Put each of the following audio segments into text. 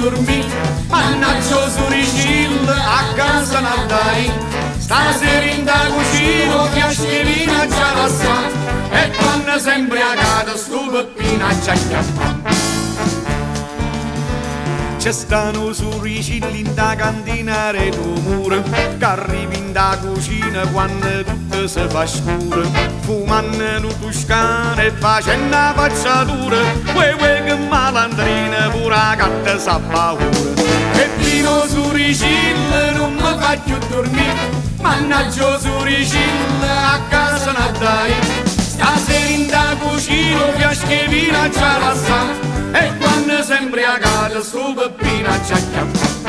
dormire, mannaggia Suricilla, a casa non dai. Stasera in da cucina, fiaschierina già la sa, e quando sempre a casa sto peppina già chiappa. C'è stanno Suricilli in da cantina re muro, che arrivi in da cucina quando tutto si fa scuro, fumando un toscano e facendo una facciatura, uè che malandrina pure la gatta sa paura. E Pino Suricilla non mi fa più dormire, mannaggia Suricilla, a casa non dai. Stasera in da cucina, fiaschierina già la sa, e quando sempre a casa sto peppina già chiappa.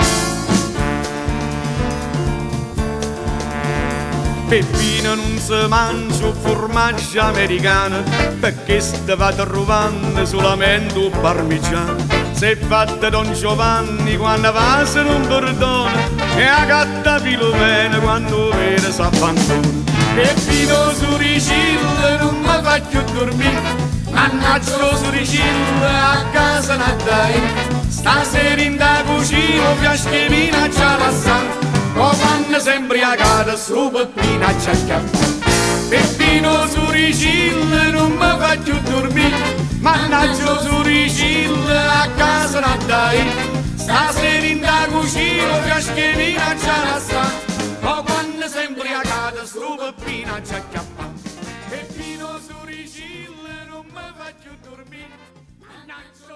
Peppino non si mangia formaggio americano, perché stava trovando solamente un parmigiano. Se è fatta Don Giovanni quando va se non perdona, e a gatta Filomena quando vede s'abbandona. Peppino Suricilla non mi fa più dormire, mannaggia Suricilla, a casa non dai. Stasera in da cucina, fiaschierina già la sa, o quando sempre a casa su peppina già chiappa. Peppino Suricilla non mi fa più dormire, mannaggia Suricilla, a casa non dai. Stasera in da cucina, fiaschierina già la sa, o quando sempre a casa su peppina già chiappa. Peppino Suricilla non mi fa più dormire, mannaggia